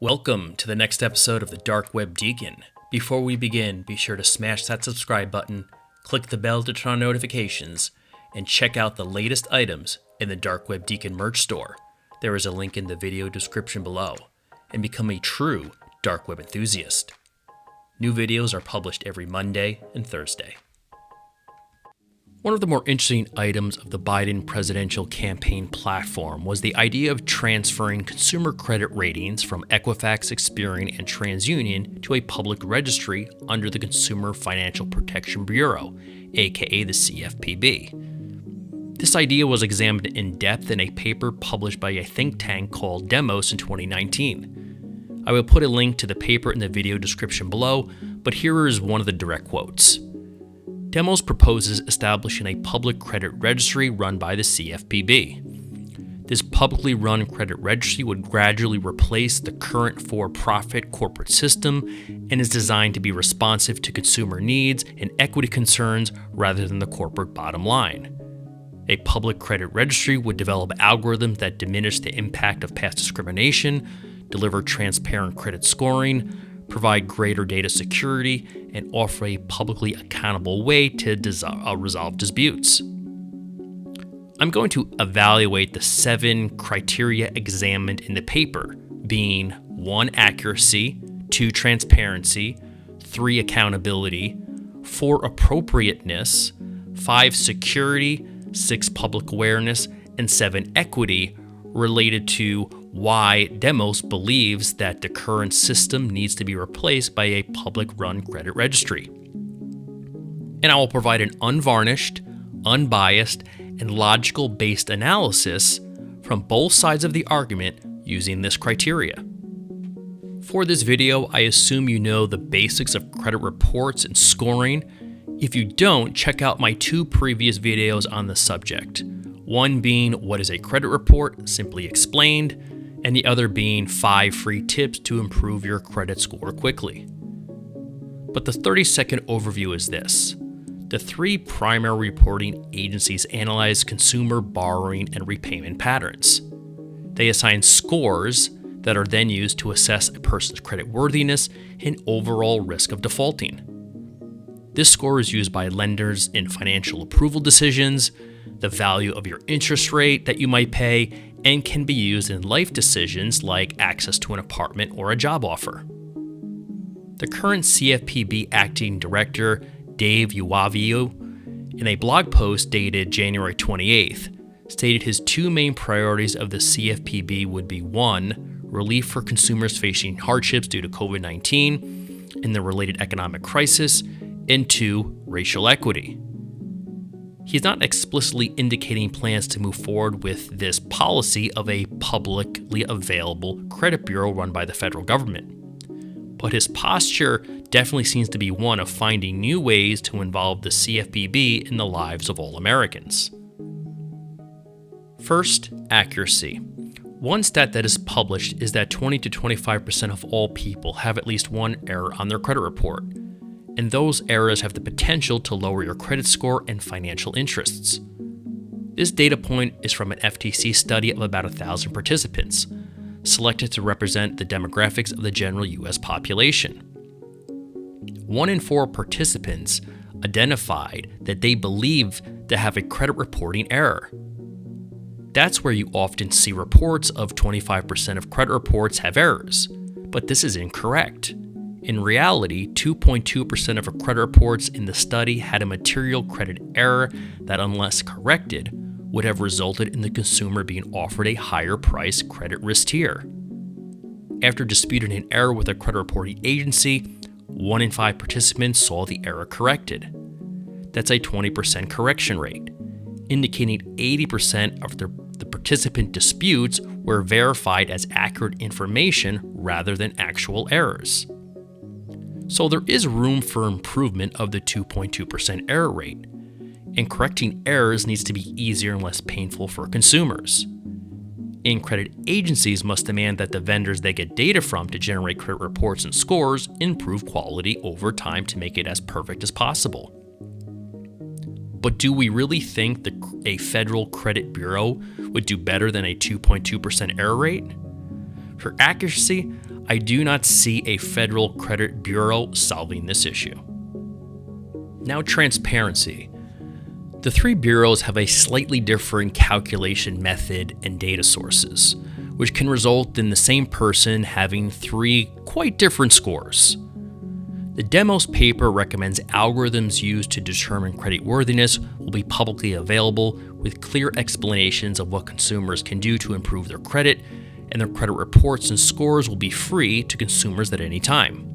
Welcome to the next episode of the Dark Web Deacon. Before we begin, be sure to smash that subscribe button, click the bell to turn on notifications, and check out the latest items in the Dark Web Deacon merch store. There is a link in the video description below, and become a true Dark Web enthusiast. New videos are published every Monday and Thursday. One of the more interesting items of the Biden presidential campaign platform was the idea of transferring consumer credit ratings from Equifax, Experian, and TransUnion to a public registry under the Consumer Financial Protection Bureau, aka the CFPB. This idea was examined in depth in a paper published by a think tank called Demos in 2019. I will put a link to the paper in the video description below, but here is one of the direct quotes. Demos proposes establishing a public credit registry run by the CFPB. This publicly run credit registry would gradually replace the current for-profit corporate system and is designed to be responsive to consumer needs and equity concerns rather than the corporate bottom line. A public credit registry would develop algorithms that diminish the impact of past discrimination, deliver transparent credit scoring, provide greater data security, and offer a publicly accountable way to resolve disputes. I'm going to evaluate the 7 criteria examined in the paper, being 1. Accuracy, 2. Transparency, 3. Accountability, 4. Appropriateness, 5. Security, 6. Public awareness, and 7. Equity, related to why Demos believes that the current system needs to be replaced by a public-run credit registry. And I will provide an unvarnished, unbiased, and logical-based analysis from both sides of the argument using this criteria. For this video, I assume you know the basics of credit reports and scoring. If you don't, check out my 2 previous videos on the subject. One being what is a credit report, simply explained, and the other being 5 free tips to improve your credit score quickly. But the 30-second overview is this. The 3 primary reporting agencies analyze consumer borrowing and repayment patterns. They assign scores that are then used to assess a person's creditworthiness and overall risk of defaulting. This score is used by lenders in financial approval decisions, the value of your interest rate that you might pay, and can be used in life decisions like access to an apartment or a job offer. The current CFPB acting director, Dave Uwavio, in a blog post dated January 28th, stated his 2 main priorities of the CFPB would be 1. Relief for consumers facing hardships due to COVID-19 and the related economic crisis, and 2. Racial equity. He's not explicitly indicating plans to move forward with this policy of a publicly available credit bureau run by the federal government. But his posture definitely seems to be one of finding new ways to involve the CFPB in the lives of all Americans. First, accuracy. One stat that is published is that 20 to 25% of all people have at least one error on their credit report. And those errors have the potential to lower your credit score and financial interests. This data point is from an FTC study of about 1,000 participants, selected to represent the demographics of the general U.S. population. 1 in 4 participants identified that they believe to have a credit reporting error. That's where you often see reports of 25% of credit reports have errors, but this is incorrect. In reality, 2.2% of credit reports in the study had a material credit error that, unless corrected, would have resulted in the consumer being offered a higher price credit risk tier. After disputing an error with a credit reporting agency, 1 in 5 participants saw the error corrected. That's a 20% correction rate, indicating 80% of the participant disputes were verified as accurate information rather than actual errors. So there is room for improvement of the 2.2% error rate, and correcting errors needs to be easier and less painful for consumers. And credit agencies must demand that the vendors they get data from to generate credit reports and scores improve quality over time to make it as perfect as possible. But do we really think that a federal credit bureau would do better than a 2.2% error rate? For accuracy, I do not see a federal credit bureau solving this issue. Now, transparency. The three bureaus have a slightly different calculation method and data sources, which can result in the same person having three quite different scores. The Demos paper recommends algorithms used to determine creditworthiness will be publicly available with clear explanations of what consumers can do to improve their credit, and their credit reports and scores will be free to consumers at any time.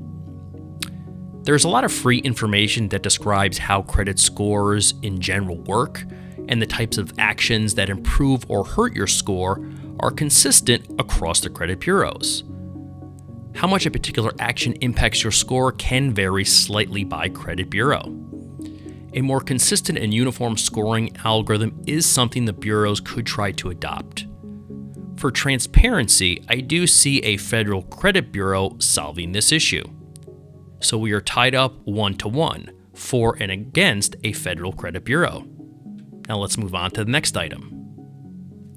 There's a lot of free information that describes how credit scores in general work, and the types of actions that improve or hurt your score are consistent across the credit bureaus. How much a particular action impacts your score can vary slightly by credit bureau. A more consistent and uniform scoring algorithm is something the bureaus could try to adopt. For transparency, I do see a federal credit bureau solving this issue. So we are tied up 1-1 for and against a federal credit bureau. Now let's move on to the next item.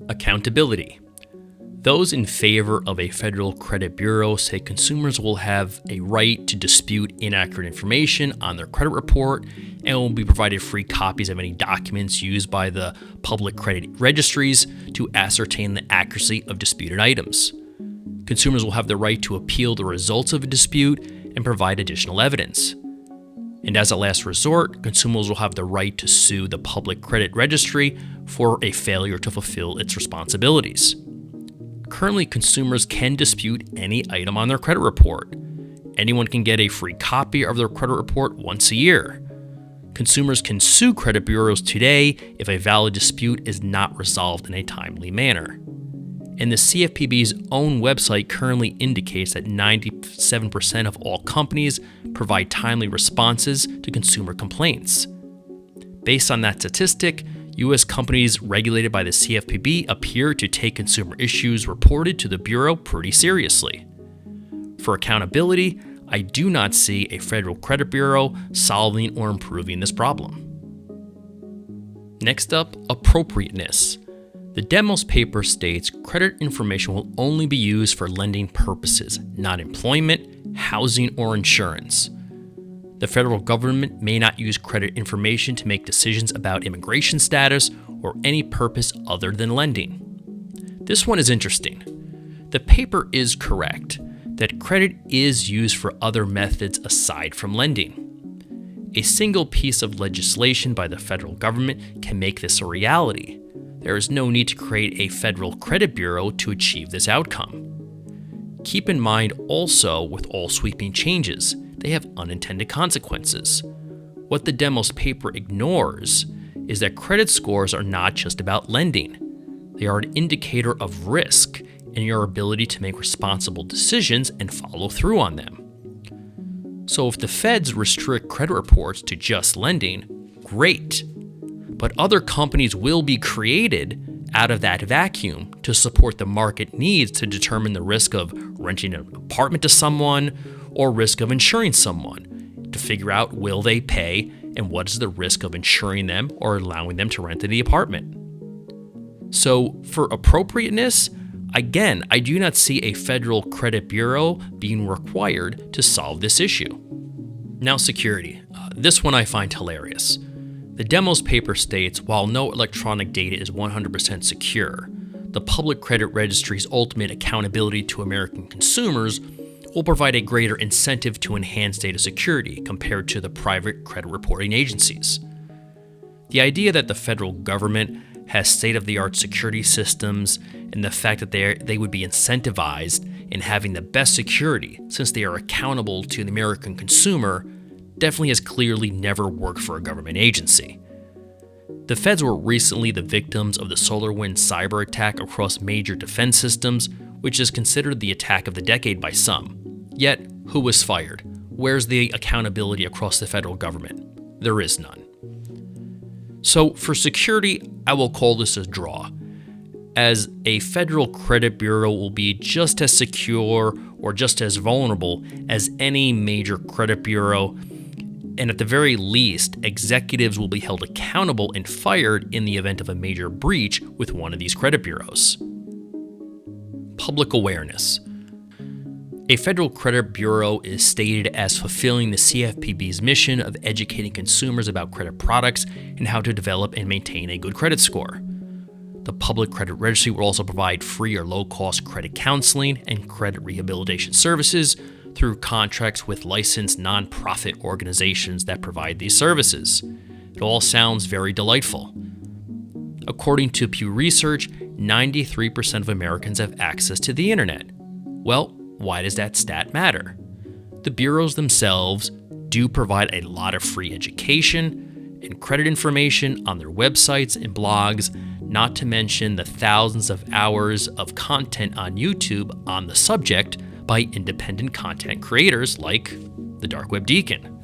Accountability. Those in favor of a federal credit bureau say consumers will have a right to dispute inaccurate information on their credit report and will be provided free copies of any documents used by the public credit registries to ascertain the accuracy of disputed items. Consumers will have the right to appeal the results of a dispute and provide additional evidence. And as a last resort, consumers will have the right to sue the public credit registry for a failure to fulfill its responsibilities. Currently, consumers can dispute any item on their credit report. Anyone can get a free copy of their credit report once a year. Consumers can sue credit bureaus today if a valid dispute is not resolved in a timely manner. And the CFPB's own website currently indicates that 97% of all companies provide timely responses to consumer complaints. Based on that statistic, U.S. companies regulated by the CFPB appear to take consumer issues reported to the Bureau pretty seriously. For accountability, I do not see a federal credit bureau solving or improving this problem. Next up, appropriateness. The Demos paper states credit information will only be used for lending purposes, not employment, housing, or insurance. The federal government may not use credit information to make decisions about immigration status or any purpose other than lending. This one is interesting. The paper is correct that credit is used for other methods aside from lending. A single piece of legislation by the federal government can make this a reality. There is no need to create a federal credit bureau to achieve this outcome. Keep in mind also, with all sweeping changes, they have unintended consequences. What the Demos paper ignores is that credit scores are not just about lending. They are an indicator of risk and your ability to make responsible decisions and follow through on them. So if the feds restrict credit reports to just lending, great. But other companies will be created out of that vacuum to support the market needs to determine the risk of renting an apartment to someone or risk of insuring someone, to figure out will they pay and what is the risk of insuring them or allowing them to rent in the apartment. So for appropriateness, again, I do not see a federal credit bureau being required to solve this issue. Now, security. This one I find hilarious. The Demos paper states, while no electronic data is 100% secure, the public credit registry's ultimate accountability to American consumers will provide a greater incentive to enhance data security compared to the private credit reporting agencies. The idea that the federal government has state-of-the-art security systems and the fact that they would be incentivized in having the best security since they are accountable to the American consumer definitely has clearly never worked for a government agency. The feds were recently the victims of the SolarWinds cyber attack across major defense systems, which is considered the attack of the decade by some. Yet, who was fired? Where's the accountability across the federal government? There is none. So for security, I will call this a draw, as a federal credit bureau will be just as secure or just as vulnerable as any major credit bureau, and at the very least, executives will be held accountable and fired in the event of a major breach with one of these credit bureaus. Public awareness. A federal credit bureau is stated as fulfilling the CFPB's mission of educating consumers about credit products and how to develop and maintain a good credit score. The Public Credit Registry will also provide free or low-cost credit counseling and credit rehabilitation services through contracts with licensed nonprofit organizations that provide these services. It all sounds very delightful. According to Pew Research, 93% of Americans have access to the internet. Well, why does that stat matter? The bureaus themselves do provide a lot of free education and credit information on their websites and blogs, not to mention the thousands of hours of content on YouTube on the subject by independent content creators like the Dark Web Deacon.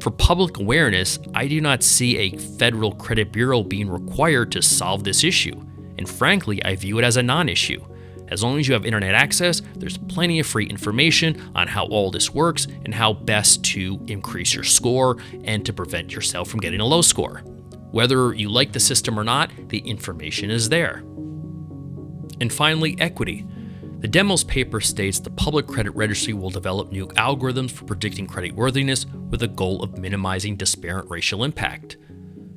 For public awareness, I do not see a federal credit bureau being required to solve this issue, and frankly, I view it as a non-issue. As long as you have internet access, there's plenty of free information on how all this works and how best to increase your score and to prevent yourself from getting a low score. Whether you like the system or not, the information is there. And finally, equity. The demos paper states the Public Credit Registry will develop new algorithms for predicting creditworthiness with the goal of minimizing disparate racial impact.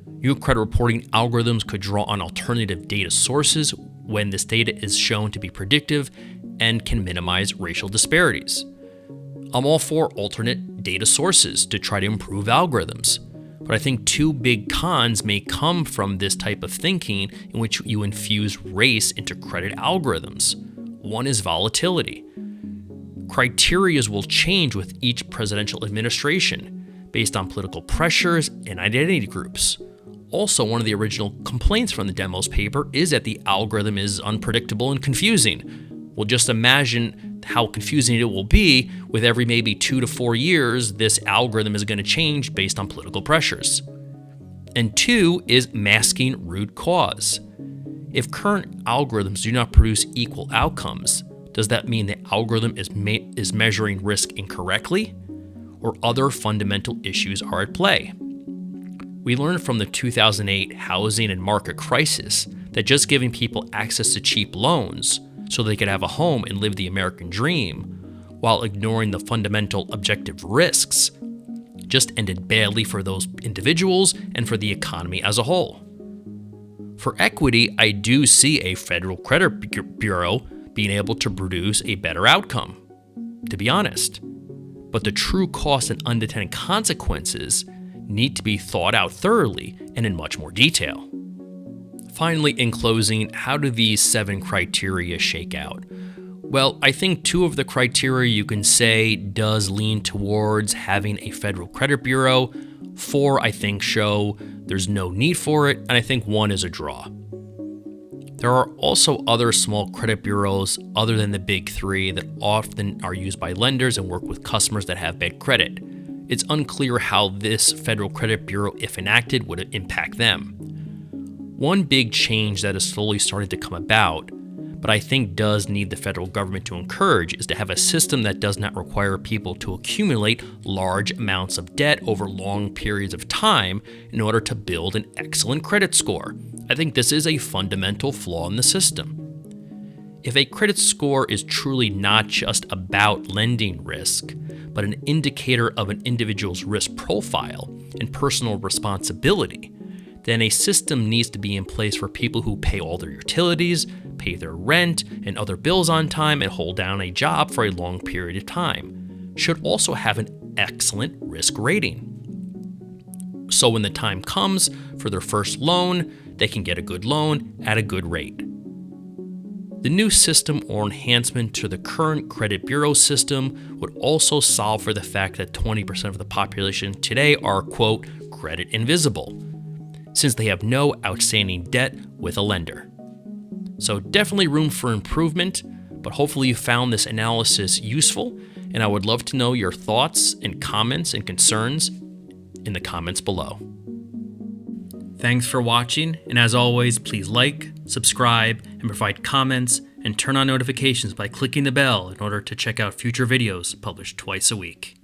New credit reporting algorithms could draw on alternative data sources when this data is shown to be predictive and can minimize racial disparities. I'm all for alternate data sources to try to improve algorithms, but I think two big cons may come from this type of thinking in which you infuse race into credit algorithms. One is volatility. Criteria will change with each presidential administration based on political pressures and identity groups. Also, one of the original complaints from the demos paper is that the algorithm is unpredictable and confusing. Well, just imagine how confusing it will be with every maybe 2 to 4 years, this algorithm is going to change based on political pressures. And two is masking root cause. If current algorithms do not produce equal outcomes, does that mean the algorithm is measuring risk incorrectly, or other fundamental issues are at play? We learned from the 2008 housing and market crisis that just giving people access to cheap loans so they could have a home and live the American dream, while ignoring the fundamental objective risks, just ended badly for those individuals and for the economy as a whole. For equity, I do see a federal credit bureau being able to produce a better outcome, to be honest. But the true costs and unintended consequences need to be thought out thoroughly and in much more detail. Finally, in closing, how do these 7 criteria shake out? Well, I think 2 of the criteria you can say does lean towards having a federal credit bureau. 4, I think, show there's no need for it, and I think 1 is a draw. There are also other small credit bureaus other than the big 3 that often are used by lenders and work with customers that have bad credit. It's unclear how this federal credit bureau, if enacted, would impact them. One big change that is slowly starting to come about, but I think does need the federal government to encourage, is to have a system that does not require people to accumulate large amounts of debt over long periods of time in order to build an excellent credit score. I think this is a fundamental flaw in the system. If a credit score is truly not just about lending risk, but an indicator of an individual's risk profile and personal responsibility, then a system needs to be in place for people who pay all their utilities, pay their rent and other bills on time, and hold down a job for a long period of time. Should also have an excellent risk rating. So when the time comes for their first loan, they can get a good loan at a good rate. The new system or enhancement to the current credit bureau system would also solve for the fact that 20% of the population today are, quote, credit invisible, since they have no outstanding debt with a lender. So definitely room for improvement, but hopefully you found this analysis useful, and I would love to know your thoughts and comments and concerns in the comments below. Thanks for watching, and as always, please like, subscribe, and provide comments, and turn on notifications by clicking the bell in order to check out future videos published twice a week.